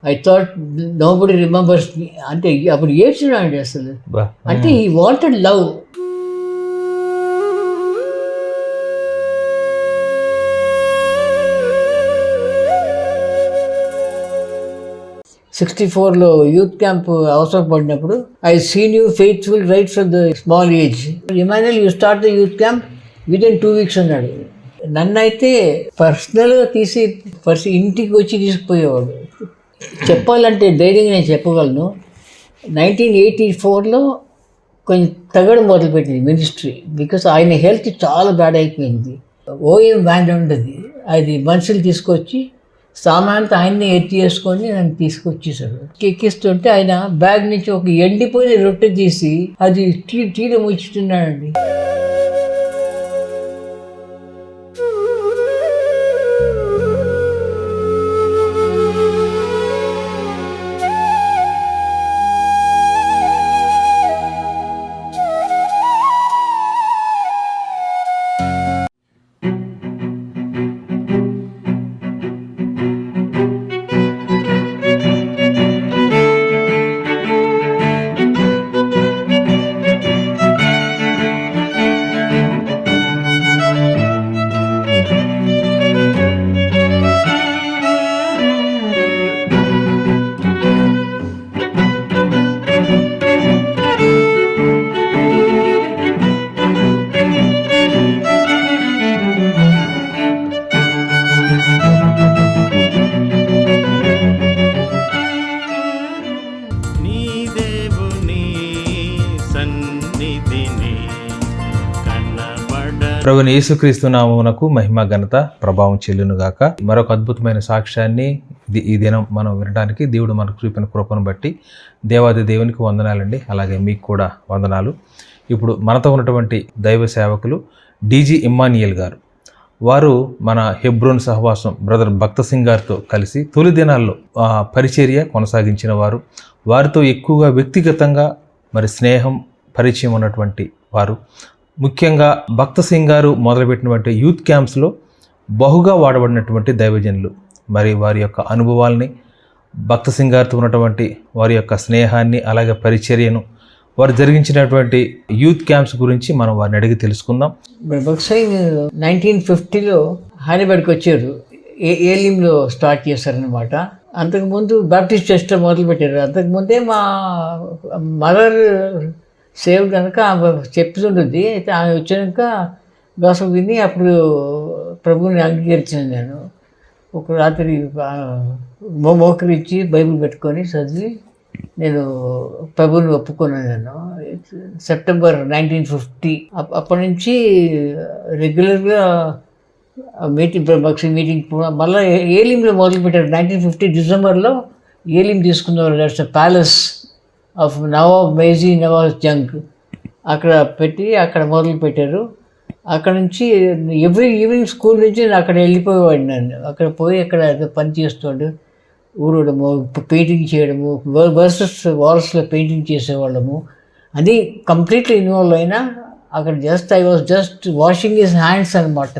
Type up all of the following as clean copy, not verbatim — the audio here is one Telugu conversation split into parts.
I thought nobody remembers me అంటే అప్పుడు ఏడ్చినాడు అసలు. అంటే హీ వాంటెడ్ లవ్. '64లో యూత్ క్యాంప్ అవసరపడినప్పుడు I seen you faithful right from the small age. Emmanuel you start the youth camp within 2 weeks అన్నాడు. నన్నైతే పర్సనల్గా తీసి ఇంటికి వచ్చి తీసుకుపోయేవాడు. చెప్పాలంటే ధైర్యంగా నేను చెప్పగలను, 1984లో కొంచెం తగ్గడం మొదలుపెట్టింది మినిస్ట్రీ. బికాస్ ఆయన హెల్త్ చాలా బ్యాడ్ అయిపోయింది. ఓఎం వ్యాన్ ఉండదు, అది మనుషులు తీసుకొచ్చి సామాన్యంతో ఆయన్ని ఎత్తి చేసుకొని నన్ను తీసుకొచ్చేసాడు. ఎక్కిస్తుంటే ఆయన బ్యాగ్ నుంచి ఒక ఎండిపోయిన రొట్టె తీసి అది టీలో ముచ్చుతున్నాడండి. ప్రభువైన యేసుక్రీస్తు నామమునకు మహిమ ఘనత ప్రభావం చెల్లునుగాక. మరొక అద్భుతమైన సాక్ష్యాన్ని ఈ దినం మనం వినడానికి దేవుడు మనకు చూపిన కృపను బట్టి దేవాది దేవునికి వందనాలండి. అలాగే మీకు కూడా వందనాలు. ఇప్పుడు మనతో ఉన్నటువంటి దైవ సేవకులు డీజీ ఇమ్మానియల్ గారు. వారు మన హెబ్రోన్ సహవాసం బ్రదర్ భక్త సింగ్ గారితో కలిసి తొలి దినాల్లో పరిచర్య కొనసాగించిన వారు. వారితో ఎక్కువగా వ్యక్తిగతంగా మరి స్నేహం పరిచయం ఉన్నటువంటి వారు. ముఖ్యంగా భక్త సింగ్ గారు మొదలుపెట్టినటువంటి యూత్ క్యాంప్స్లో బహుగా వాడబడినటువంటి దైవజనులు. మరి వారి యొక్క అనుభవాల్ని, భక్త సింగ్ గారితో ఉన్నటువంటి వారి యొక్క స్నేహాన్ని, అలాగే పరిచర్యను, వారు జరిగించినటువంటి యూత్ క్యాంప్స్ గురించి మనం వారిని అడిగి తెలుసుకుందాం. భక్త సింగ్ 1950లో హైదరాబాద్కి వచ్చారు. ఏలింలో స్టార్ట్ చేశారనమాట. అంతకుముందు బాప్టిస్ట్ చర్చ్లో మొదలుపెట్టారు. అంతకుముందే మా మదర్ సేవ్ కనుక ఆమె చెప్తుంటుంది. అయితే ఆమె వచ్చినాక గాస్పెల్ విని అప్పుడు ప్రభువుని అంగీకరించాను. నేను ఒక రాత్రి మోకరించి బైబిల్ పెట్టుకొని చదివి నేను ప్రభువుని ఒప్పుకున్నాను. నేను సెప్టెంబర్ 1950 అప్పటి నుంచి రెగ్యులర్గా మీటింగ్ మళ్ళీ ఏలింలో మొదలుపెట్టారు. 1950 డిసెంబర్లో ఏలిం తీసుకున్నారు. That's a palace of Nawab మేజీ నవాజ్ జంగ్. అక్కడ పెట్టి అక్కడ మొదలు పెట్టారు. అక్కడ నుంచి ఎవ్రీ ఈవినింగ్ స్కూల్ నుంచి అక్కడ వెళ్ళిపోయేవాడు. నన్ను అక్కడ పోయి అక్కడ పని చేస్తాడు, ఊరడము, పెయింటింగ్ చేయడము, వాల్స్లో పెయింటింగ్ చేసేవాళ్ళము. అది కంప్లీట్లీ ఇన్వాల్వ్ అయినా అక్కడ I was just washing his hands అనమాట.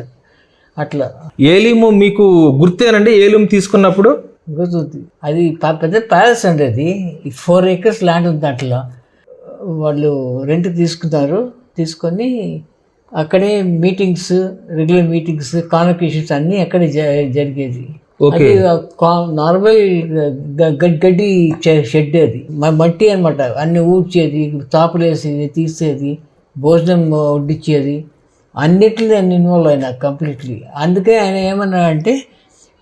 అట్లా ఏలిము మీకు గుర్తేనండి? ఏలిము తీసుకున్నప్పుడు గుర్తుంది. అది పెద్ద ప్యాలెస్ అండి. అది 4 acres ల్యాండ్ ఉంది. అట్లా వాళ్ళు రెంట్ తీసుకొని అక్కడే మీటింగ్స్, రెగ్యులర్ మీటింగ్స్, కాన్వకేషన్స్ అన్నీ అక్కడే జరిగేది. అది నార్మల్ గడ్డి షెడ్. అది మట్టి అనమాట. అన్ని ఊడ్చేది, తాపులు వేసేది, తీసేది, భోజనం వడ్డించేది, అన్నిటిలో ఇన్వాల్వ్ అయినా కంప్లీట్లీ. అందుకే ఆయన ఏమన్నా అంటే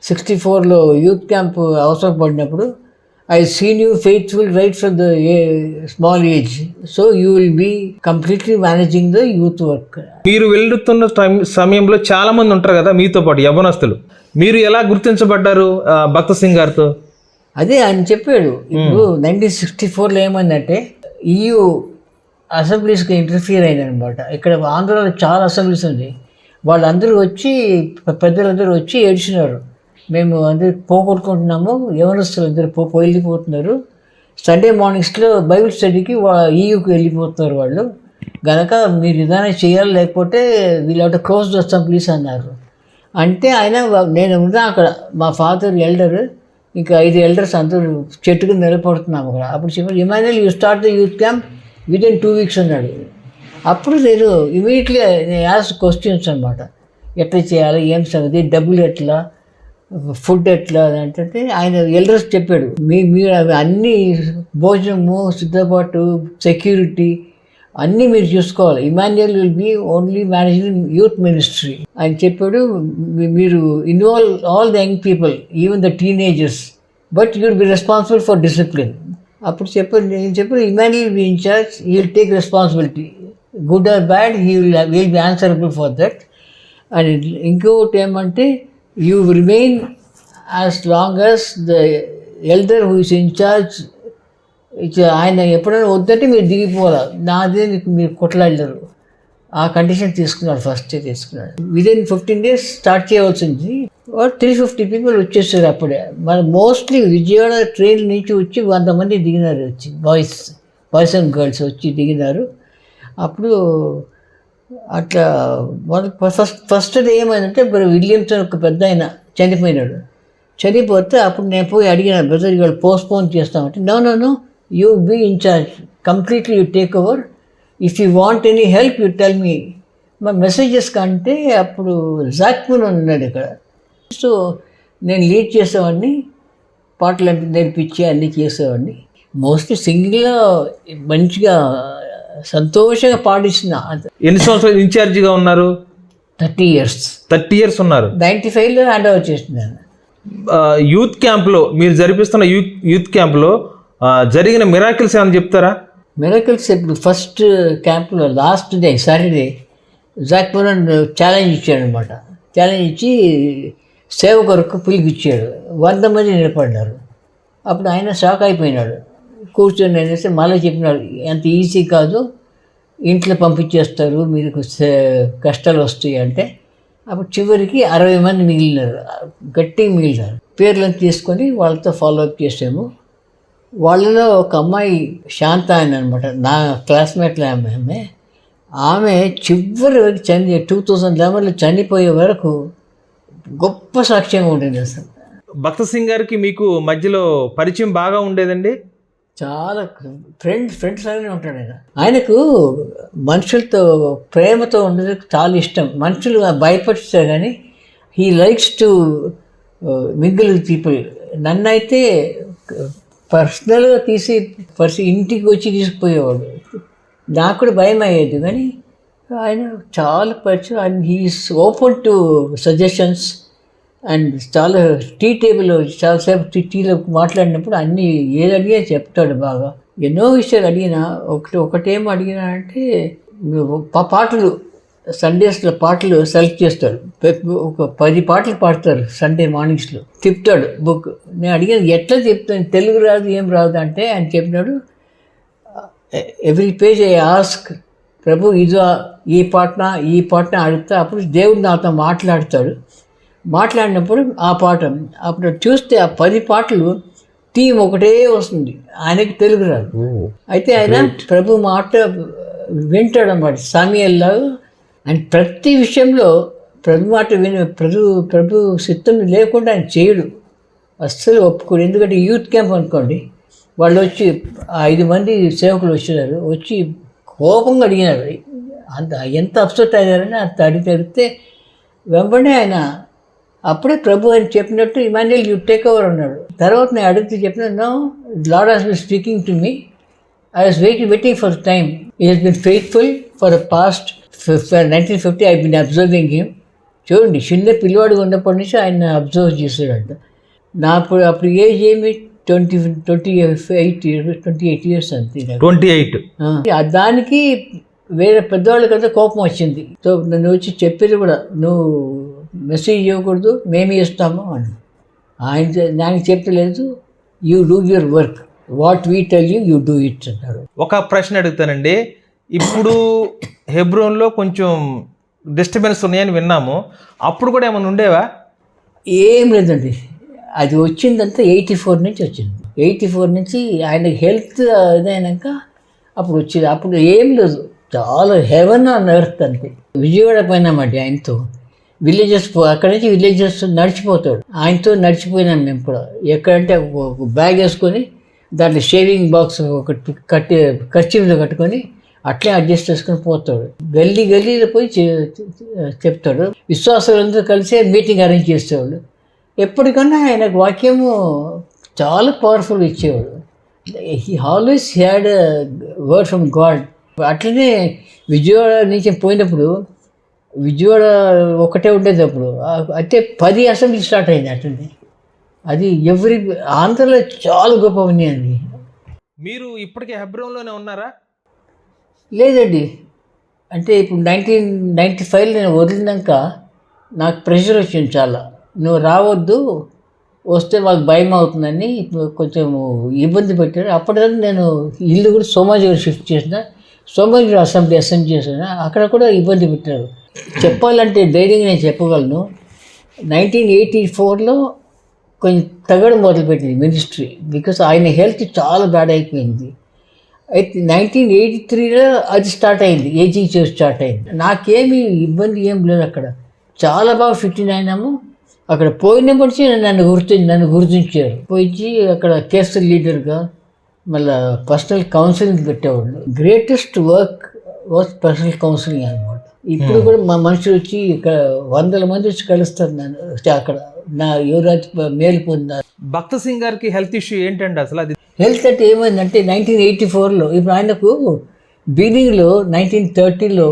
64లో యూత్ క్యాంప్ అవసరపడినప్పుడు I seen you faithful right from the small age, so you will be completely managing the youth work. మీరు వెళ్తున్న సమయంలో చాలా మంది ఉంటారు కదా మీతో పాటు యవ్వనస్తులు. మీరు ఎలా గుర్తించబడ్డారు భక్త సింగ్ గారితో? అదే ఆయన చెప్పాడు. ఇప్పుడు 1964లో ఏమైందంటే EU అసెంబ్లీస్కి ఇంటర్ఫియర్ అయిందనమాట. ఇక్కడ ఆంధ్రాలో చాలా అసెంబ్లీస్ ఉంది. వాళ్ళందరూ వచ్చి, పెద్దలందరూ వచ్చి ఏడ్చినారు. మేము అందరు పోగొట్టుకుంటున్నాము, యవనస్తులు అందరూ వెళ్ళిపోతున్నారు. సండే మార్నింగ్స్లో బైబిల్ స్టడీకి EUకి వెళ్ళిపోతున్నారు వాళ్ళు. గనక మీరు ఏదైనా చేయాలి, లేకపోతే వీళ్ళు క్లోజ్ ద అసెంబ్లీస్ అన్నారు. అంటే ఆయన నేను ఉన్నా అక్కడ, మా ఫాదర్ ఎల్డర్ ఇంకా 5 ఎల్డర్స్ అందరూ చెట్టు కింద నిలబడుతున్నాము అక్కడ. అప్పుడు చెప్పారు, Emmanuel you start the youth camp within 2 weeks అన్నాడు. అప్పుడు నేను ఇమీడియట్లీ నేను యాస్ క్వశ్చన్స్ అనమాట, ఎట్లా చేయాలి, ఏం సంగతి, డబ్బులు ఎట్లా, ఫుడ్ ఎట్లా అంటే ఆయన ఎల్డర్స్ చెప్పాడు, మీరు అవి అన్నీ భోజనము, సిద్ధపాటు, సెక్యూరిటీ అన్నీ మీరు చూసుకోవాలి. Emmanuel will be only managing youth ministry ఆయన చెప్పాడు. మీరు involve all the young people, even the teenagers, but you will be responsible for discipline. అప్పుడు నేను చెప్పాను Emmanuel be incharge, he will take responsibility, good or bad he will be answerable for that. And ఇంకొకటి ఏమంటే you remain as long as the elder who is incharge. ఆయన ఎప్పుడైనా వద్దంటే మీరు దిగిపోవాలి, నాదే మీరు కొట్లాడారు. ఆ కండిషన్ తీసుకున్నాడు, ఫస్టే తీసుకున్నాడు. విదిన్ 15 days స్టార్ట్ చేయవలసింది. 350 people వచ్చేసారు అప్పుడే. మన మోస్ట్లీ విజయవాడ ట్రైన్ నుంచి వచ్చి 100 మంది దిగినారు, వచ్చి బాయ్స్ అండ్ గర్ల్స్ వచ్చి దిగినారు. అప్పుడు అట్లా ఫస్ట్ డే ఏమైందంటే విలియమ్సన్ ఒక పెద్ద ఆయన చనిపోయినాడు. చనిపోతే అప్పుడు నేను పోయి అడిగిన, బ్రదర్ ఇవాళ పోస్ట్పోన్ చేస్తామంటే, no you be incharge, completely you take over, if you want any help you tell me. మా మెసేజెస్ కంటే అప్పుడు జాక్మన్ ఉన్నాడు ఇక్కడ. సో నేను లీడ్ చేసేవాడిని, పాటలు అంటే నేర్పించి అన్నీ చేసేవాడిని. మోస్ట్లీ సింగిల్గా మంచిగా సంతోషంగా పాటిస్తున్న. ఎన్ని సంవత్సరాలు ఇన్ఛార్జిగా ఉన్నారు? 30 years. 30 years ఉన్నారు. 95లో హ్యాండ్ ఓవర్ చేస్తున్నాను. యూత్ క్యాంప్లో మీరు జరిపిస్తున్న యూత్ క్యాంప్లో జరిగిన మిరాకిల్స్ ఏమైనా చెప్తారా? మిరాకిల్స్ ఇప్పుడు ఫస్ట్ క్యాంప్లో last day Saturday Jackman challenge ఇచ్చాడు అనమాట. ఛాలెంజ్ ఇచ్చి సేవ కొరకు పిలిపిచ్చాడు. 100 మంది నిలబడినారు. అప్పుడు ఆయన షాక్ అయిపోయినాడు. కూర్చొని అనేసి మళ్ళీ చెప్పినాడు, అంత ఈజీ కాదు, ఇంట్లో పంపించేస్తారు, మీకు కష్టాలు వస్తాయి అంటే. అప్పుడు చివరికి 60 మంది మిగిలినారు, గట్టిగా మిగిలినారు. పేర్లను తీసుకొని వాళ్ళతో ఫాలోఅప్ చేసాము. వాళ్ళలో ఒక అమ్మాయి శాంత అని అనమాట, నా క్లాస్మేట్లో ఆమె చివరి వరకు 2011లో చనిపోయే వరకు గొప్ప సాక్ష్యంగా ఉండేది. అసలు భక్త సింగ్ గారికి మీకు మధ్యలో పరిచయం బాగా ఉండేదండి. చాలా ఫ్రెండ్స్ లాగానే ఉంటాడు ఆయన. ఆయనకు మనుషులతో ప్రేమతో ఉండేది చాలా ఇష్టం. మనుషులు భయపడిస్తారు కానీ he likes to mingle with people. నన్నైతే పర్సనల్గా ఇంటికి వచ్చి తీసుకుపోయేవాడు. నాకు కూడా భయం అయ్యేది కానీ ఆయన చాలా పరిచయం. And he's open to suggestions. And చాలా టీ టేబుల్ చాలాసేపు టీలో మాట్లాడినప్పుడు అన్నీ ఏది అడిగా చెప్తాడు బాగా. ఎన్నో విషయాలు అడిగినా ఒకటేమో అడిగినా అంటే పాటలు సండేస్లో పాటలు సెలెక్ట్ చేస్తాడు. ఒక 10 పాటలు పాడతారు సండే మార్నింగ్స్లో, తిప్పుతాడు బుక్. నేను అడిగాను ఎట్లా చెప్తాను, తెలుగు రాదు ఏం రాదు అంటే ఆయన చెప్పినాడు, ఎవ్రీ పేజ్ ఐ ఆస్క్ ప్రభు ఇదో ఈ పాటన అడుగుతా. అప్పుడు దేవుడు నాతో మాట్లాడినప్పుడు ఆ పాట అప్పుడు చూస్తే ఆ 10 పాటలు థీమ్ ఒకటే వస్తుంది. ఆయనకి తెలుగు రాదు. అయితే ఆయన ప్రభు మాట వింటాడు అన్నమాట, సమయల్లాగా. అండ్ ప్రతి విషయంలో ప్రభు మాట ప్రభు సిద్ధం లేకుండా ఆయన చేయడు, అస్సలు ఒప్పుకోడు. ఎందుకంటే యూత్ క్యాంప్ అనుకోండి, వాళ్ళు వచ్చి 5 మంది సేవకులు వచ్చి కోపంగా అడిగినారు. అంత ఎంత అప్సెట్ అయ్యారని అంత అడిగితే వెంబడే ఆయన అప్పుడే ప్రభు అని చెప్పినట్టు ఇమాన్యుయల్ యూ టేక్ ఓవర్ అన్నాడు. తర్వాత నేను అడిగితే చెప్పిన, no Lord has been speaking to me, I was waiting for time, he has been faithful for the past 1950 I been observing him. చూడండి, చిన్న పిల్లవాడు ఉన్నప్పటి నుంచి ఆయన అబ్జర్వ్ చేశాడంట. అప్పుడు ఏజ్ ఏమి 28 years అంతే. 28. దానికి వేరే పెద్దవాళ్ళ కదా కోపం వచ్చింది. సో నన్ను వచ్చి చెప్పేది కూడా, నువ్వు మెసేజ్ ఇవ్వకూడదు, మేమే ఇస్తాము అని. నాకు చెప్పలేదు, you do your work, what we tell you do it అన్నాడు. ఒక ప్రశ్న అడుగుతానండి. ఇప్పుడు హెబ్రోన్లో కొంచెం డిస్టర్బెన్స్ ఉన్నాయని విన్నాము, అప్పుడు కూడా ఏమైనా ఉండేవా? ఏం లేదండి, అది వచ్చిందంతా 84 నుంచి వచ్చింది. 84 నుంచి ఆయనకి హెల్త్ ఇదైనాక అప్పుడు వచ్చింది. అప్పుడు ఏం లేదు, చాలా హెవెన్ ఆన్ ఎర్త్ అంతే. విజయవాడ పోయినామండి ఆయనతో. విలేజెస్ అక్కడి నుంచి విలేజెస్ నడిచిపోతాడు. ఆయనతో నడిచిపోయినాం మేము కూడా. ఎక్కడంటే ఒక బ్యాగ్ వేసుకొని దాంట్లో షేవింగ్ బాక్స్ ఒకటి ఖర్చీలో కట్టుకొని అట్లే అడ్జస్ట్ చేసుకొని పోతాడు. గల్లీలో పోయి చెప్తాడు. విశ్వాసాలందరూ కలిసే మీటింగ్ అరేంజ్ చేసేవాళ్ళు. ఎప్పటికన్నా ఆయనకు వాక్యము చాలా పవర్ఫుల్ ఇచ్చేవాడు. He always had word from God. అట్లనే విజయవాడ నుంచి పోయినప్పుడు, విజయవాడ ఒకటే ఉండేది అప్పుడు, అయితే 10 అసెంబ్లీ స్టార్ట్ అయింది అట్లనే. అది ఆంధ్రలో చాలా గొప్ప ఉంది. మీరు ఇప్పటికే హెబ్రోన్లోనే ఉన్నారా? లేదండి, అంటే ఇప్పుడు 1995 నేను వదిలినాక నాకు ప్రెషర్ వచ్చింది చాలా. నువ్వు రావద్దు, వస్తే మాకు భయం అవుతుందని కొంచెం ఇబ్బంది పెట్టారు. అప్పటిదాకా నేను ఇల్లు కూడా సోమాజిగూడ షిఫ్ట్ చేసిన. సోమాజిగూడ అసెంబ్లీ చేసిన. అక్కడ కూడా ఇబ్బంది పెట్టారు. చెప్పాలంటే ధైర్యంగా నేను చెప్పగలను, 1984లో కొంచెం తగ్గడం మొదలుపెట్టింది మినిస్ట్రీ. బికాస్ ఆయన హెల్త్ చాలా బ్యాడ్ అయిపోయింది. అయితే 1983లో అది స్టార్ట్ అయింది, ఏజింగ్ చేసి స్టార్ట్ అయింది. నాకేమీ ఇబ్బంది ఏం లేదు. అక్కడ చాలా బాగా ఫిట్ అయినాము. అక్కడ పోయినప్పటి నుంచి నన్ను గుర్తించారు. పోయి అక్కడ కేసు లీడర్గా, మళ్ళీ పర్సనల్ కౌన్సిలింగ్ పెట్టేవాళ్ళు. Greatest work was personal counselling అనమాట. ఇప్పుడు కూడా మా మనుషులు వచ్చి ఇక్కడ 100 మంది వచ్చి కలుస్తారు నన్ను. అక్కడ నా ఎవరైతే మేలు పొందారు. భక్త సింగ్ గారికి హెల్త్ ఇష్యూ ఏంటండి అసలు? అది హెల్త్ అంటే ఏమైందంటే 1984లో, ఇప్పుడు ఆయనకు బిగినింగ్లో 1930లో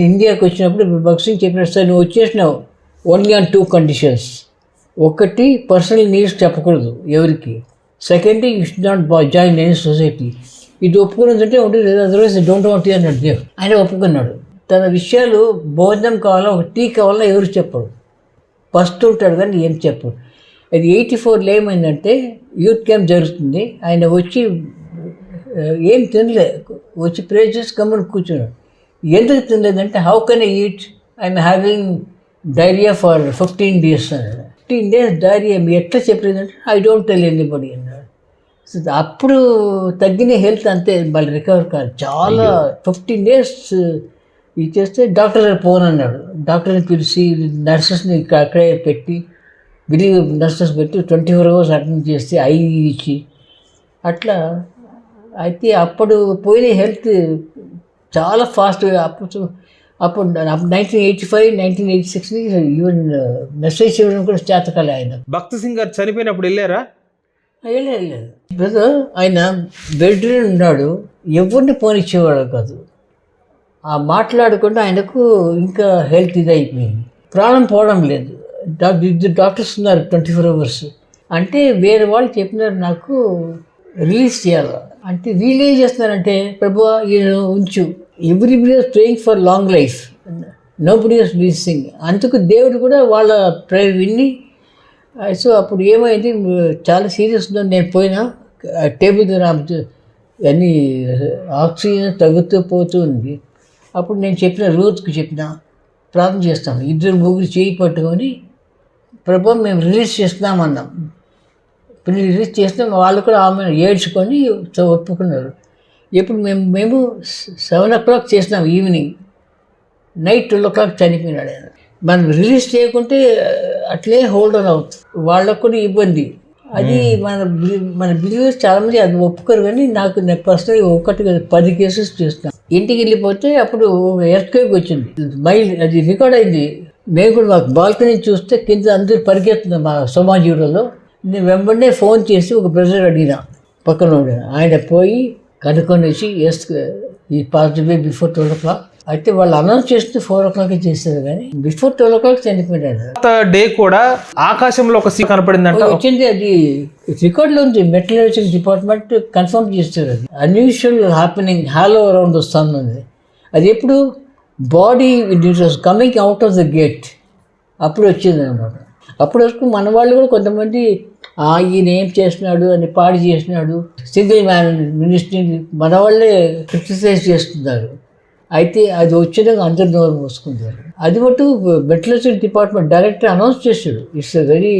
ఇండియాకి వచ్చినప్పుడు భగత్ సింగ్ చెప్పినట్టు, సార్ నువ్వు వచ్చేసినావు ఓన్లీ ఆన్ 2 కండిషన్స్. ఒకటి, పర్సనల్ నీడ్స్ చెప్పకూడదు ఎవరికి. Second, you should not join any society. ఇది ఒప్పుకున్నదంటే ఉండేది, అదర్వైజ్ డోంట్ వాంట్ అన్నాడు దేవుడు. ఆయన ఒప్పుకున్నాడు. తన విషయాలు భోజనం కావాలా, ఒక టీ కావాలా ఎవరు చెప్పడు, ఫస్ట్ ఉంటాడు కానీ ఏం చెప్పడు. అది 84లో ఏమైందంటే యూత్ క్యాంప్ జరుగుతుంది. ఆయన వచ్చి ఏం తినలే, వచ్చి ప్రే చేసి గమ్మున కూర్చున్నాడు. ఎందుకు తినలేదంటే, how can I eat, I'm having diarrhoea for 15 days అన్నాడు. 15 days డైరియా మీ ఎట్లా చెప్పలేదంటే, ఐ డోంట్ టెల్ ఎనీబడి అన్నాడు. సో అప్పుడు తగ్గిన హెల్త్ అంతే, మళ్ళీ రికవర్ కాదు. చాలా 15 days ఇచ్చేస్తే డాక్టర్ గారు ఫోన్ అన్నాడు. డాక్టర్ని పిలిచి నర్సెస్ని అక్కడే పెట్టి, నర్సెస్ పెట్టి 24 hours అటెండ్ చేస్తే ఐ ఇచ్చి అట్లా. అయితే అప్పుడు పోయిన హెల్త్ చాలా ఫాస్ట్గా. అప్పుడు 1985, 1986 ఈవెన్ మెసేజ్ ఇవ్వడం కూడా చేతకాలే ఆయన. భక్త సింగ్ గారు చనిపోయినప్పుడు వెళ్ళారా? వెళ్ళలేదు బ్రదర్. ఆయన బెడ్ ఉన్నాడు, ఎవరిని పోనిచ్చేవాడు కాదు. ఆ మాట్లాడకుండా ఆయనకు ఇంకా హెల్త్ ఇది అయిపోయింది, ప్రాణం పోవడం లేదు. డాక్టర్స్ ఉన్నారు 24 hours. అంటే వేరే వాళ్ళు చెప్పినారు నాకు రిలీజ్ చేయాలి అంటే, వీళ్ళు ఏం చేస్తున్నారంటే, ప్రభువా ఈయన ఉంచు, everybody is praying for long life, nobody is releasing. అందుకు దేవుడు కూడా వాళ్ళ ప్రేయర్ విని. సో అప్పుడు ఏమైంది, చాలా సీరియస్ ఉందని నేను పోయినా, టేబుల్ దగ్గర అన్నీ ఆక్సిజన్ తగ్గుతూ పోతూ ఉంది. అప్పుడు నేను చెప్పిన, రూత్కి చెప్పిన, ప్రార్థన చేస్తాం, 2-3 చేయి పట్టుకొని, ప్రభువా మేము రిలీజ్ చేస్తున్నామన్నాం. ఇప్పుడు రిలీజ్ చేస్తే వాళ్ళు కూడా ఆమె ఏడ్చుకొని ఒప్పుకున్నారు. ఎప్పుడు మేము 7 o'clock చేసినాం ఈవినింగ్, నైట్ 12 o'clock చనిపోయినాడు ఆయన. మనం రిలీజ్ చేయకుంటే అట్లే హోల్డ్ ఆన్ అవుతుంది, వాళ్ళకు కూడా ఇబ్బంది. అది మన బిలీవర్స్ చాలామంది అది ఒప్పుకోరు. కానీ నేను పర్సనల్గా 10 కేసెస్ చేస్తున్నాను. ఇంటికి వెళ్ళిపోతే అప్పుడు ఎర్త్క్వేక్ వచ్చింది, అది రికార్డ్ అయింది. మేము కూడా మాకు బాల్కనీ చూస్తే కింద అందరూ పరిగెత్తున్నాం మా సోమాజిగూడలో. నేను వెంబడే ఫోన్ చేసి ఒక బ్రదర్ అడిగిన, పక్కన ఆయన పోయి కనుక్కొని వచ్చి, ఈ పాజిటివ్ బిఫోర్ 12 o'clock. అయితే వాళ్ళు అనౌన్స్ చేస్తే 4 o'clock చేశారు, కానీ బిఫోర్ 12 o'clock చనిపోయాడు. డే కూడా ఆకాశంలో ఒక సీ కనపడిందంట, వచ్చింది. అది రికార్డులో ఉంది, మెటలర్జీ డిపార్ట్మెంట్ కన్ఫర్మ్ చేస్తారు. అది unusual happening halo around the sun ఉంది. అది ఎప్పుడు body it was coming out of the gate అప్పుడు వచ్చింది అనమాట. అప్పుడు వరకు మన వాళ్ళు కూడా కొంతమంది ఈయన ఏం చేస్తున్నాడు అని పాడు చేసినాడు, సింగిల్ మ్యాన్ మినిస్ట్రీ మన వాళ్ళే క్రిటిసైజ్ చేస్తున్నారు. అయితే అది వచ్చినాక అందరు నోరు మోసుకుంటారు. అది మటు మెటలర్జీ డిపార్ట్మెంట్ డైరెక్టర్ అనౌన్స్ చేశాడు, it's a very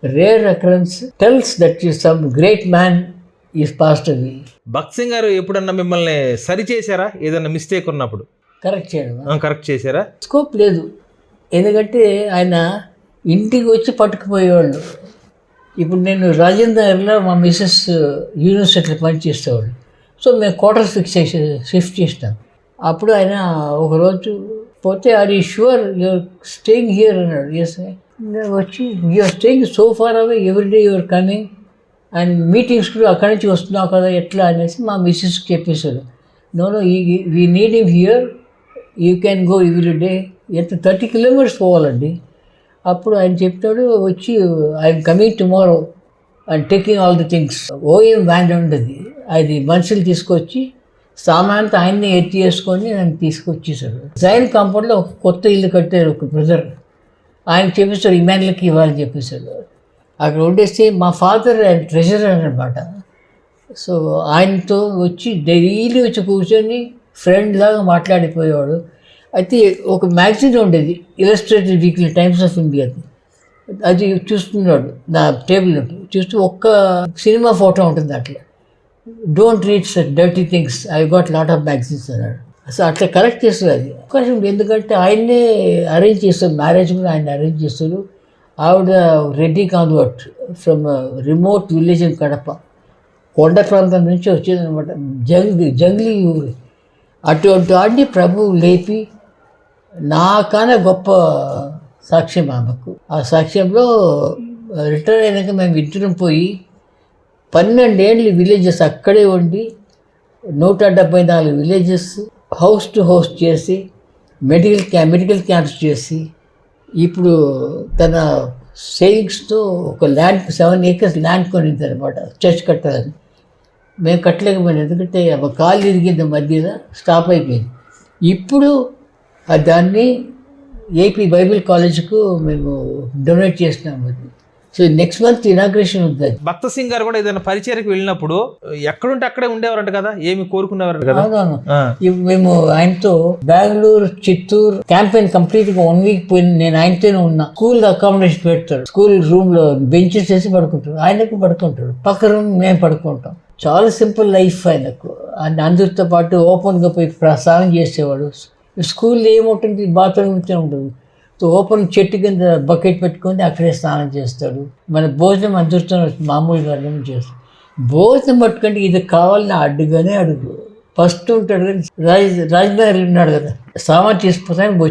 rare occurrence, tells that is some great man is passed away. Bhakt Singh గారు ఎప్పుడన్నా మిమ్మల్ని సరి చేశారా? ఏదన్నా మిస్టేక్ ఉన్నప్పుడు కరెక్ట్ చేయడం, కరెక్ట్ చేశారా? స్కోప్ లేదు. ఎందుకంటే ఆయన ఇంటికి వచ్చి పట్టుకుపోయేవాళ్ళు. ఇప్పుడు నేను రాజేంద్రలో మా మిస్సెస్ యూనివర్సిటీలో పనిచేసేవాళ్ళు. సో మేము క్వార్టర్స్ షిఫ్ట్ చేసినాం. అప్పుడు ఆయన ఒకరోజు పోతే are you sure you're staying here అన్నాడు. ఎస్ వచ్చి you're staying so far away everyday you're coming and meetings కూడా అక్కడి నుంచి వస్తున్నావు కదా ఎట్లా అనేసి మా మిస్సెస్కి చెప్పేశాడు. No we need him here, you can go everyday. ఎంత 30 కిలోమీటర్స్ పోవాలండి. అప్పుడు ఆయన చెప్తాడు వచ్చి I'm coming tomorrow and taking all the things. OM van ఉండేది, అది మనుషులు తీసుకొచ్చి సామాన్తో ఆయన్ని ఎత్తి చేసుకొని నన్ను తీసుకొచ్చేసాడు. జైన్ కాంపౌండ్లో ఒక కొత్త ఇల్లు కట్టారు ఒక బ్రదర్. ఆయన చెప్పేశాడు ఇమాన్యుల్కి ఇవ్వాలని చెప్పేశాడు. అక్కడ ఉండేస్తే మా ఫాదర్ ఆయన ట్రెజరర్ అనమాట. సో ఆయనతో వచ్చి డైలీ వచ్చి కూర్చొని ఫ్రెండ్ లాగా మాట్లాడిపోయేవాడు. అయితే ఒక మ్యాగజైన్ ఉండేది ఇలస్ట్రేటెడ్ వీక్లీ టైమ్స్ ఆఫ్ ఇండియాది. అది చూస్తున్నాడు నా టేబుల్ చూస్తూ ఒక్క సినిమా ఫోటో ఉంటుంది అట్లా. Don't read such dirty things, I got lot of magazines అన్నాడు. అసలు అట్లా కరెక్ట్ చేస్తారు అది అవకాశం. ఎందుకంటే ఆయన్నే అరేంజ్ చేస్తారు, మ్యారేజ్ కూడా ఆయన అరేంజ్ చేస్తారు. ఆవిడ Reddy convert from remote village in Kadapa, కొండ ప్రాంతం నుంచి వచ్చేదనమాట. జంగ్లీ ఊరి. అటువంటి వాడిని ప్రభువు లేపి నాకన్నా గొప్ప సాక్ష్యం ఆమెకు. ఆ సాక్ష్యంలో రిటైర్ అయినాక మేము ఇద్దరం పోయి 12 ఏళ్ళు విలేజెస్ అక్కడే ఉండి 174 విలేజెస్ హౌస్ టు హౌస్ చేసి మెడికల్ క్యాంప్స్ చేసి ఇప్పుడు తన సేవింగ్స్తో ఒక ల్యాండ్ 7 acres ల్యాండ్ కొనింది అనమాట చర్చ్ కట్టాలని. మేము కట్టలేకపోయినాం ఎందుకంటే ఆమె కాలు ఇరిగింది, మధ్యలో స్టాప్ అయిపోయింది. ఇప్పుడు దాన్ని ఏపీ బైబిల్ కాలేజ్కు మేము డొనేట్ చేసినాము. అది సో నెక్స్ట్ మంత్ ఇనాగ్రేషన్ ఉంది. భక్త సింగ్ గారు కూడా ఏదైనా పరిచయకు వెళ్ళినప్పుడు ఎక్కడుంటే అక్కడే ఉండేవారంట కదా, ఏమి కోరుకునేవారంట కదా. అవునవును. మేము ఆయనతో బెంగళూరు, చిత్తూరు క్యాంపెయిన్ కంప్లీట్ గా 1 week పోయింది. నేను ఆయనతోనే ఉన్నా. స్కూల్ అకామిడేషన్ పెడతాడు, స్కూల్ రూమ్ లో బెంచెస్ వేసి పడుకుంటాడు, ఆయనకు పడుకుంటాడు, పక్క రూమ్ మేము పడుకుంటాం. చాలా సింపుల్ లైఫ్ ఆయనకు. అందరితో పాటు ఓపెన్గా పోయి ప్రసారం చేసేవాడు. స్కూల్లో ఏముంటుంది, బాత్రూమ్ ఉంటుంది. సో ఓపెన్ చెట్టు కింద బకెట్ పెట్టుకొని అక్కడే స్నానం చేస్తాడు. మన భోజనం అందరితో మామూలుగా అర్థం చేస్తాడు. భోజనం పట్టుకుంటే ఇది కావాలని అడ్డుగానే అడుగు. ఫస్ట్ ఉంటాడు కానీ రాజధాని ఉన్నాడు కదా, సామాన్ తీసుకుపోతానికి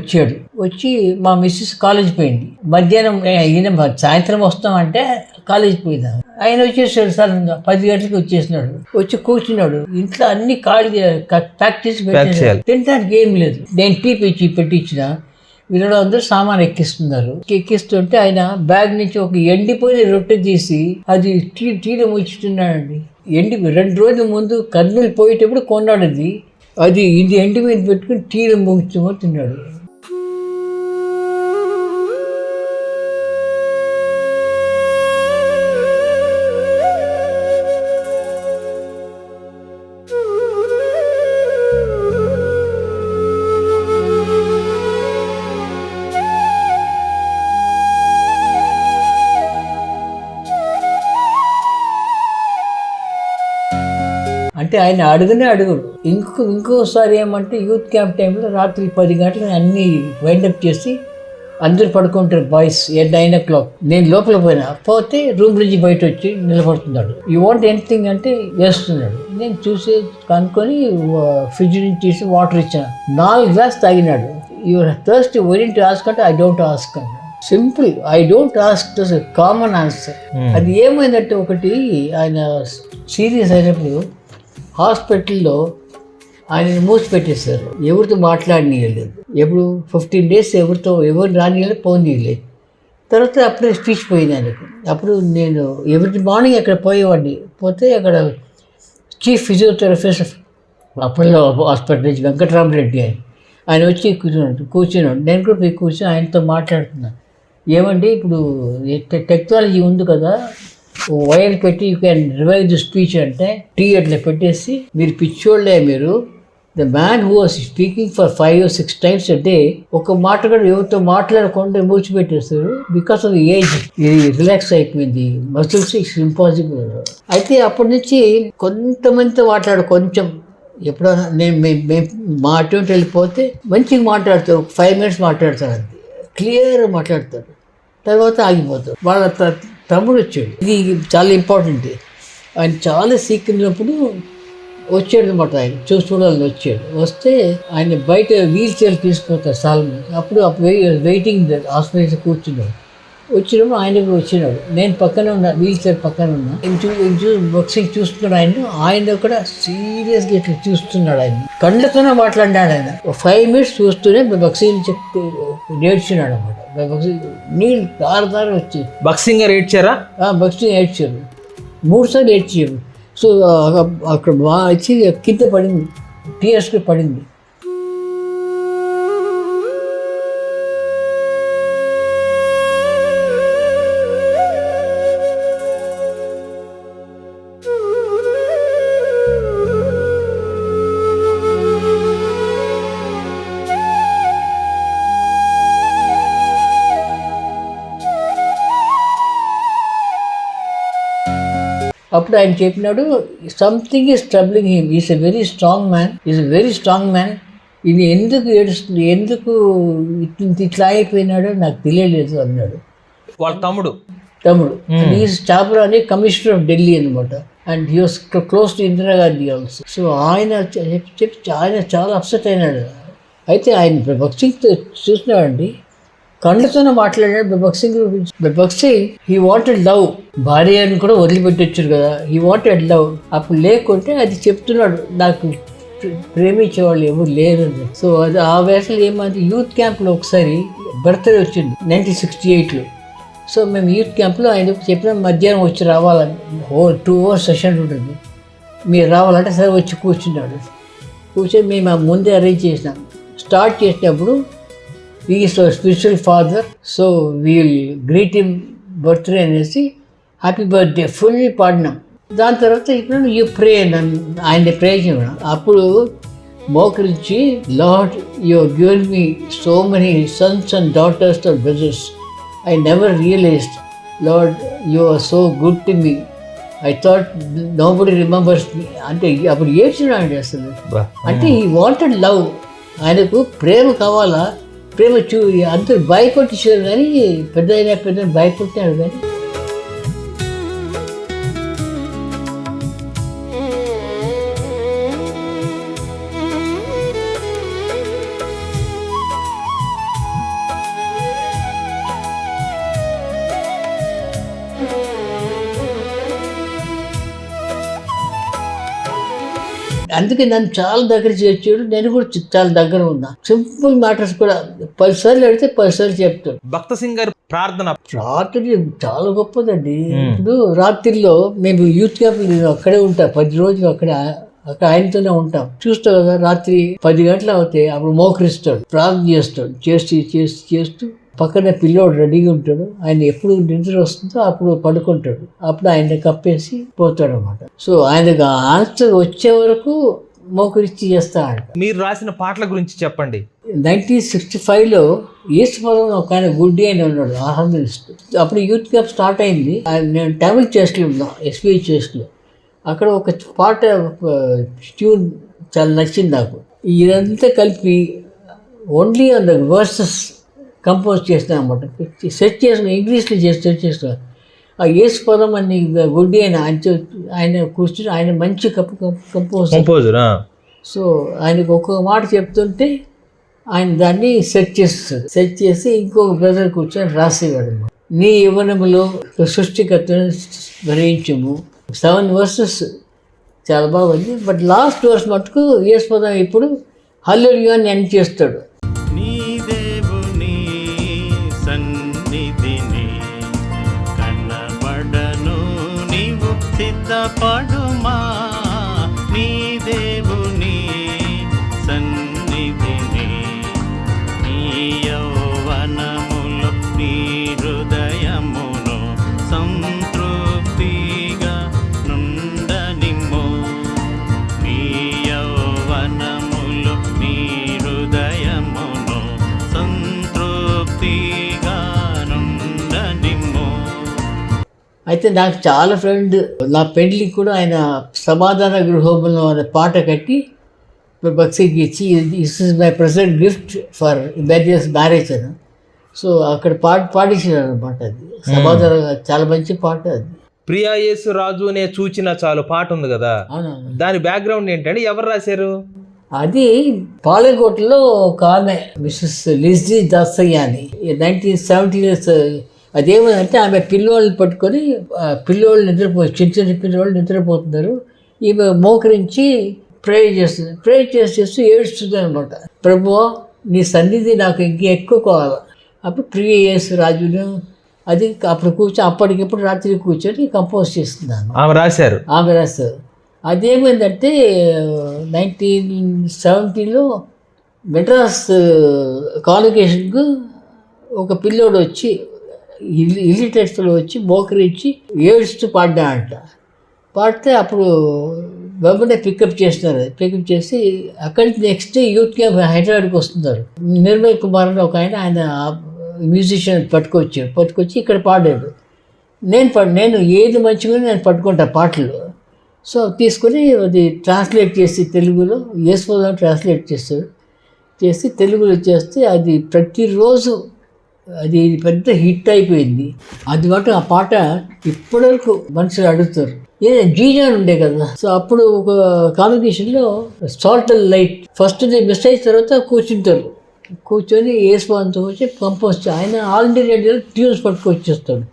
వచ్చి మా మిస్సెస్ కాలేజ్ పోయింది. మధ్యాహ్నం ఈయన సాయంత్రం వస్తామంటే కాలేజ్ పోయిందా. ఆయన వచ్చేసాడు సడన్గా 10 గంటలకు వచ్చేసినాడు. వచ్చి కూర్చున్నాడు. ఇంట్లో అన్ని ఖాళీ ప్యాక్ చేసి పెట్టేసాడు. తినడానికి ఏం లేదు. నేను టీ పెట్టించిన వీళ్ళు అందరూ సామాన్ ఎక్కిస్తుంటే ఆయన బ్యాగ్ నుంచి ఒక ఎండిపోయిన రొట్టె తీసి అది టీలో ముచ్చుతున్నాడండి. 2 రోజుల ముందు కర్నూలు పోయేటప్పుడు కొన్నాడు అది ఇది ఎండి మీద పెట్టుకుని టీలో ముచ్చుకొని తిన్నాడు. అంటే ఆయన అడుగుడు. ఇంకోసారి ఏమంటే యూత్ క్యాంప్ టైంలో రాత్రి 10 గంటలకు అన్నీ వైండప్ చేసి అందరూ పడుకుంటారు బాయ్స్ 9 o'clock. నేను లోపల పోతే రూమ్ నుంచి బయట వచ్చి నిలబడుతున్నాడు. యూ వాంట్ ఎనీథింగ్ అంటే వేస్తున్నాడు. నేను చూసి కనుక్కొని ఫ్రిడ్జ్ నుంచి తీసి వాటర్ ఇచ్చాను. 4 గ్లాస్ తాగినాడు. యువర్ థర్స్టీ వరింట్ ఆస్క్ అంటే ఐ డోంట్ ఆస్క్ అన్నాడు. Simple, I don't ask thus common answer. అది ఏమైందంటే ఒకటి ఆయన సీరియస్ అయినప్పుడు హాస్పిటల్లో ఆయన మూసి పెట్టేశారు. ఎవరితో మాట్లాడనీయలేదు. ఎప్పుడు 15 days ఎవరు రానియలేదు, ఫోన్ తీయలేదు. తర్వాత అప్పుడే స్పీచ్ పోయింది ఆయనకు. అప్పుడు నేను ఎవ్రీ మార్నింగ్ అక్కడ పోయేవాడిని. పోతే అక్కడ చీఫ్ ఫిజియోథెరపిస్ట్ అప్పట్లో హాస్పిటల్ నుంచి వెంకటరామరెడ్డి ఆయన వచ్చి కూర్చున్నాడు. నేను కూడా పోయి కూర్చొని ఆయనతో మాట్లాడుతున్నాను. ఏమండి ఇప్పుడు టెక్నాలజీ ఉంది కదా, వైర్ పెట్టి you can revive the speech అంటే టీ అట్లా పెట్టేసి మీరు పిచ్చోళ్ళే మీరు. The man who was speaking for 5 or 6 times a day ఒక మాట కూడా ఎవరితో మాట్లాడకుండా మూచిపెట్టేస్తారు. బికాస్ ఆఫ్ ఏజ్ ఇది రిలాక్స్ అయిపోయింది, మసిల్స్ ఇట్స్ ఇంపాసిబుల్. అయితే అప్పటి నుంచి కొంతమందితో కొంచెం ఎప్పుడైనా నేను మా అటువంటి వెళ్ళిపోతే మంచిగా మాట్లాడతారు, 5 minutes మాట్లాడతారు అంతే. క్లియర్గా మాట్లాడతాడు, తర్వాత ఆగిపోతాడు. వాళ్ళ తమ్ముడు వచ్చాడు, ఇది చాలా ఇంపార్టెంట్. ఆయన చాలా సీక్రెట్నప్పుడు వచ్చాడు అనమాట, ఆయన చూడాలని వచ్చాడు. వస్తే ఆయన బయట వీల్ చైర్ తీసుకుంటారు సాల్మన్. అప్పుడు వెయిటింగ్ హాస్పిటల్ కూర్చున్నాడు. వచ్చినప్పుడు ఆయన కూడా వచ్చినాడు. నేను పక్కన ఉన్నా, వీల్ చైర్ పక్కన ఉన్నా. బాక్సింగ్ చూస్తున్నాడు. ఆయన కూడా సీరియస్గా ఇట్లా చూస్తున్నాడు. ఆయన కళ్ళతోనే మాట్లాడినాడు. ఆయన 5 minutes చూస్తూనే బాక్సింగ్ నేర్చున్నాడు అనమాట. బాక్సింగ్ నీళ్ళు దారి వచ్చేది. బాక్సింగ్ ఏడ్చారా? బాక్సింగ్ ఏడ్చారు, 3 సార్లు ఏడ్చారు. సో అక్కడ వచ్చి కింద పడింది, టీఎస్కి పడింది. అప్పుడు ఆయన చెప్పినాడు, something is troubling him, is a very strong man. ఇది ఎందుకు ఏడుస్తుంది, ఎందుకు ఇట్లా అయిపోయినాడో నాకు తెలియలేదు అన్నాడు. వాళ్ళ తమ్ముడు ఈజ్ చాబ్రా అని కమిషనర్ ఆఫ్ ఢిల్లీ అనమాట. And he was close to Indira Gandhi also. So ఆయన చెప్పి ఆయన చాలా అప్సెట్ అయినాడు. అయితే ఆయన బాక్సింగ్ చూసినాడండి, కళ్ళతోనే మాట్లాడాడు బాక్సింగ్ గురించి. బాక్సింగ్ హీ వాంటెడ్ లవ్, భార్యను కూడా వదిలిపెట్టొచ్చారు కదా, హీ వాంటెడ్ లవ్. అప్పుడు లేకుంటే అది చెప్తున్నాడు, నాకు ప్రేమించేవాళ్ళు ఎవరు లేరు. సో అది ఆ వేసలు ఏమంటే యూత్ క్యాంప్లో ఒకసారి బర్త్డే వచ్చింది 1968లో. సో మేము యూత్ క్యాంప్లో ఆయన చెప్పిన మధ్యాహ్నం వచ్చి రావాలని, 2 hours సెషన్ ఉంటుంది, మీరు రావాలంటే సరే వచ్చి కూర్చున్నాడు. కూర్చొని మేము ముందే అరేంజ్ చేసినాం. స్టార్ట్ చేసినప్పుడు he is our spiritual father, so we will greet him birthday అనేసి హ్యాపీ బర్త్డే ఫుల్ పాడినాం. దాని తర్వాత ఇప్పుడు యూ ప్రే ఆయన ప్రే చేయడం. అప్పుడు మోకరించి, Lord you given me so many sons and daughters and brothers, I never realised, Lord you are so good to me, I thought nobody remembers me. అంటే అప్పుడు ఏడ్చినాడు అసలు. అంటే హీ వాంటెడ్ లవ్, ఆయనకు ప్రేమ కావాలా, ప్రేమ అందరూ భయపట్టించారు కానీ పెద్ద భయపట్టినాడు. కానీ అందుకే నన్ను చాలా దగ్గర చేర్చాడు, నేను కూడా చాలా దగ్గర ఉన్నా. సింపుల్ మ్యాటర్స్ కూడా 10 సార్లు అడిగితే 10 సార్లు చెప్తాడు. భక్త సింగ్ గారి ప్రార్థన చాలా గొప్పదండి. ఇప్పుడు రాత్రిలో మేము యూత్ క్యాంప్ అక్కడే ఉంటాం, 10 రోజులు అక్కడ ఆయనతోనే ఉంటాం. చూస్తావు కదా, రాత్రి 10 గంటలు అవుతాయి, అప్పుడు మోకరిస్తాడు, ప్రార్థన చేస్తాడు. చేస్తూ పక్కన పిల్లోడు రెడీగా ఉంటాడు. ఆయన ఎప్పుడు నిద్ర వస్తుందో అప్పుడు పడుకుంటాడు, అప్పుడు ఆయన కప్పేసి పోతాడు అనమాట. సో ఆయనకు ఆన్సర్ వచ్చే వరకు మోకరిచ్చి చేస్తాడు. మీరు రాసిన పాటల గురించి చెప్పండి. 1965లో ఈశ్వరం ఒక ఆయన గుడ్డి అని ఉన్నాడు, హార్మోనిస్ట్. అప్పుడు యూత్ క్యాంప్ స్టార్ట్ అయింది. నేను తమిళ్ చేస్ట్లో ఉన్నా, ఎస్పీ చేస్ట్లో. అక్కడ ఒక పాట ట్యూన్ చాలా నచ్చింది నాకు. ఇదంతా కలిపి only on the versus compose చేస్తాను అనమాట. సెట్ చేసిన ఇంగ్లీష్లో సెట్ చేస్తాను. ఆ యేసు పదం అని గుడ్డి ఆయన కూర్చుని ఆయన మంచి కంపోజర్. సో ఆయనకు ఒక్కొక్క మాట చెప్తుంటే ఆయన దాన్ని సెట్ చేస్తాడు. సెట్ చేసి ఇంకొక బ్రదర్ కూర్చొని రాసేవాడు అనమాట. నీ యవ్వనములో సృష్టికర్తను గ్రహించము. 7 verses చాలా బాగుంది. బట్ లాస్ట్ వర్స్ మటుకు యేసు పదం ఇప్పుడు హల్లెలూయా అని ఎండ్ చేస్తాడు. సిద్ధపడుమా నీ దేవుని సన్నిధిని, నీ యౌవనములో నీ హృదయమును సంతృప్తిగా నుండనిమ్ము. నీ యౌవనములో నీ హృదయమును సంతృప్తిగా నుండనిమ్ము. అయితే నాకు చాలా ఫ్రెండ్, నా పెళ్ళికి కూడా ఆయన సమాధాన గృహంలో అనే పాట కట్టి భక్తికి ఇచ్చి, this is my present gift for marriage అని. సో అక్కడ పాడించారు అనమాట. అది సమాధానం చాలా మంచి పాట అది. ప్రియా యేసు రాజునే చూచిన చాలు పాట ఉంది కదా, అవునవును. దాని బ్యాక్గ్రౌండ్ ఏంటంటే ఎవరు రాశారు? అది పాలకోటలో ఒక ఆమె మిస్సెస్ లిజ్జీ దాసయ్య అని 1970s. అదేమంటే ఆమె పిల్లోళ్ళని పట్టుకొని పిల్లోళ్ళు చిన్న చిన్న పిల్లోళ్ళు నిద్రపోతున్నారు. ఈమె మోకరించి ప్రేయర్ చేస్తూ ఏడుస్తుంది అనమాట. ప్రభువా నీ సన్నిధి నాకు ఇంకా ఎక్కువ కావాలి. అప్పుడు ప్రియ యేసు రాజును అది అప్పుడు అప్పటికిప్పుడు రాత్రి కూర్చొని కంపోజ్ చేస్తున్నాను. ఆమె రాశారు. అదేమైందంటే 1970లో మెడ్రాస్ కాన్వకేషన్కు ఒక పిల్లోడు వచ్చి ఇల్లిటరేట్స్లో వచ్చి మోకరించి ఏడుస్తూ పాడితే అప్పుడు వెంబడే పికప్ చేస్తున్నారు. పికప్ చేసి అక్కడి నుంచి నెక్స్ట్ డే యూత్ క్యాంప్ హైదరాబాద్కి వస్తున్నారు. నిర్మల్ కుమార్ అని ఒక ఆయన మ్యూజిషియన్ పట్టుకొచ్చి ఇక్కడ పాడాడు. నేను ఏది మంచిగా నేను పట్టుకుంటా పాటలు. సో తీసుకొని అది ట్రాన్స్లేట్ చేసి తెలుగులో యేసులో ట్రాన్స్లేట్ చేసి తెలుగులో చేస్తే అది ప్రతిరోజు అది పెద్ద హిట్ అయిపోయింది. అది బట్టి ఆ పాట ఇప్పటివరకు మనుషులు అడుగుతారు. జీజాన్ ఉండే కదా. సో అప్పుడు ఒక కాంపిటీషన్లో salt and light first day miss అయిన తర్వాత కూర్చొని యేసుతో వచ్చి కంపోజ్ ఆయన ఆల్ ఇండియా రేడియోలో ట్యూన్స్ పట్టుకొచ్చేస్తాడు.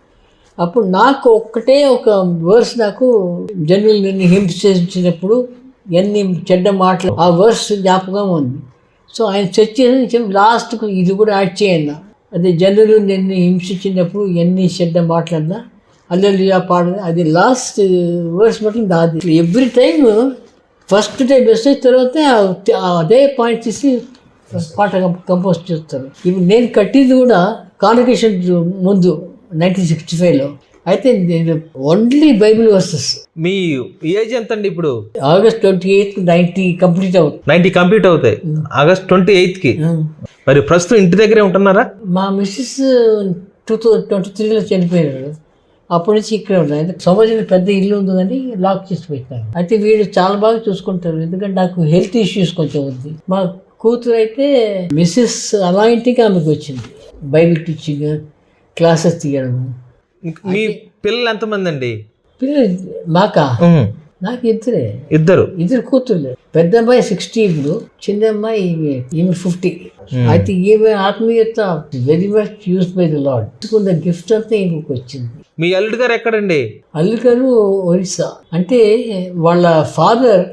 అప్పుడు నాకు ఒక్కటే ఒక వర్స్ నాకు జనుల్ని హింసించినప్పుడు ఎన్ని చెడ్డ మాటలు ఆ వర్స్ జ్ఞాపకం ఉంది. సో ఆయన సెర్చ్ చేసి లాస్ట్కు ఇది కూడా యాడ్ చేయండి. అదే జనులు నిన్ను హింసించినప్పుడు ఎన్ని చెడ్డ మాటలన్నా అల్లెలుయా పాడ అది లాస్ట్ వర్స్ బట్టి అది every time first day best అయిన తర్వాత అదే పాయింట్ తీసి పాట కంపోజ్ చేస్తారు. ఇప్పుడు నేను కట్టింది కూడా కాన్వకేషన్ ముందు 1965లో. అయితే నేను ఓన్లీ బైబిల్ వర్సెస్. మీ ఏజ్ ఎంత అండి ఇప్పుడు? August 28th 90 కంప్లీట్ అవుతుంది. 90 కంప్లీట్ అవుతాయి August 28కి. మరి ప్రస్తుతం ఇంటి దగ్గరే ఉంటున్నారా? మా మిస్సెస్ 2023లో చనిపోయారు. అప్పటి నుంచి ఇక్కడ ఉన్నాయి. సమాజంలో పెద్ద ఇల్లు ఉందని లాక్ చేసి పెట్టాను. అయితే వీడు చాలా బాగా చూసుకుంటారు. ఎందుకంటే నాకు హెల్త్ ఇష్యూస్ కొంచెం ఉంది. మా కూతురు అయితే మిస్సెస్ అలా ఇంటికి ఆమెకు వచ్చింది. బైబిల్ టీచింగ్ క్లాసెస్ తీయడం. మీ పిల్లలు ఎంతమంది అండి? పిల్లలు నాకు ఇద్దరు కూతుర్లే. పెద్ద అమ్మాయి 60 ఇప్పుడు, చిన్న అమ్మాయి ఈమె 50. అయితే ఈమె ఆత్మీయత very much use by the lord. Gift అంతా ఈమెకు వచ్చింది. మీ అల్లుడు గారు ఎక్కడండి? అల్లుడు గారు ఒరిస్సా. అంటే వాళ్ళ ఫాదర్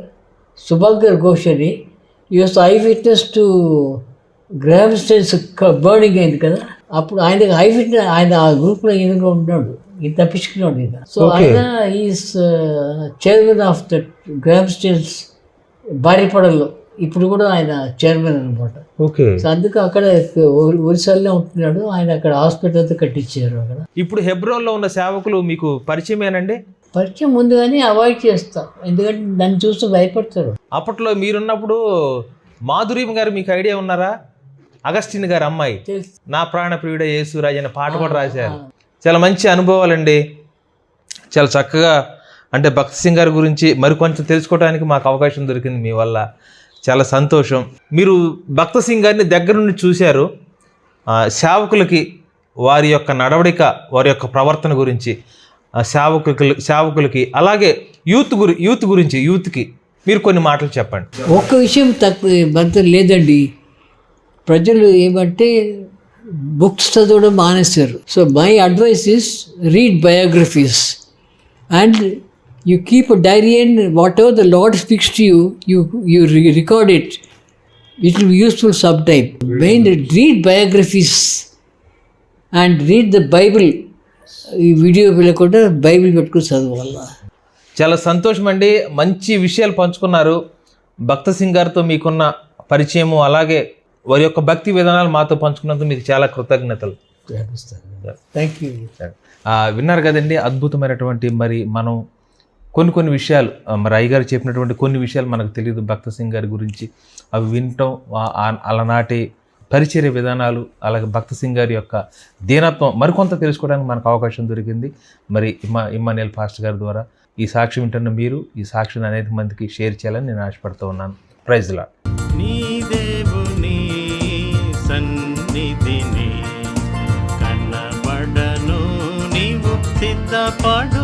సుభాకర్ ఘోష్ అని use I witness to gram Staines burning అయింది కదా. అప్పుడు ఆయన ఐ విట్నెస్, ఆయన ఆ గ్రూప్లో ఈయనగా ఉన్నాడు. ఇది తప్పించుకున్నాడు ఈయన. సో ఆయన is chairman of the Graham Staines బారిపడలో. ఇప్పుడు కూడా ఆయన చైర్మన్ అనమాట. ఓకే. సో అందుకు అక్కడ ఒరిస్సాలో ఉంటున్నాడు. ఆయన అక్కడ హాస్పిటల్ అంతా కట్టించారు అక్కడ. ఇప్పుడు హెబ్రోన్లో ఉన్న సేవకులు మీకు పరిచయమేనండి? పరిచయం ముందుగానే అవాయిడ్ చేస్తాం, ఎందుకంటే నన్ను చూస్తూ భయపడతారు. అప్పట్లో మీరున్నప్పుడు మాధుర్యం గారు మీకు ఐడియా ఉన్నారా? అగస్టిన్ గారు అమ్మాయి, నా ప్రాణప్రియుడ యేసురాజు అనే పాట కూడా రాశారు. చాలా మంచి అనుభవాలండి. చాలా చక్కగా అంటే భక్త్ సింగ్ గారి గురించి మరికొంచెం తెలుసుకోవడానికి మాకు అవకాశం దొరికింది మీ వల్ల. చాలా సంతోషం. మీరు భక్త్ సింగ్ గారిని దగ్గర నుండి చూశారు. సేవకులకి వారి యొక్క నడవడిక, వారి యొక్క ప్రవర్తన గురించి సేవకులకి అలాగే యూత్కి మీరు కొన్ని మాటలు చెప్పండి. ఒక్క విషయం తక్కువ లేదండి. ప్రజలు ఏమంటే బుక్స్ చదవడం మానేస్తారు. So my advice is read biographies and you keep a diary, and whatever the Lord speaks to you, you record it. It will be useful sometime. When read biographies and read the Bible. ఈ వీడియో వెళ్ళకుండా బైబిల్ పెట్టుకుని చదవాల. చాలా సంతోషం అండి. మంచి విషయాలు పంచుకున్నారు. భక్త్ సింగ్ గారితో మీకున్న పరిచయము అలాగే వారి యొక్క భక్తి విధానాలు మాతో పంచుకున్నందుకు మీకు చాలా కృతజ్ఞతలు. Thank you. విన్నారు కదండి, అద్భుతమైనటువంటి మరి మనం కొన్ని విషయాలు మరి అయ్యగారు చెప్పినటువంటి కొన్ని విషయాలు మనకు తెలియదు భక్త్ సింగ్ గారి గురించి. అవి వినటం, అలనాటి పరిచర్య విధానాలు, అలాగే భక్త్ సింగ్ గారి యొక్క దీనత్వం మరికొంత తెలుసుకోవడానికి మనకు అవకాశం దొరికింది. మరి ఇమ్మానుయేల్ పాస్టర్ గారి ద్వారా ఈ సాక్షి వింటున్న మీరు ఈ సాక్షిని అనేక మందికి షేర్ చేయాలని నేను ఆశపడుతూ ఉన్నాను. Praise Lord. నీ దేవుని సన్నిధిని పడు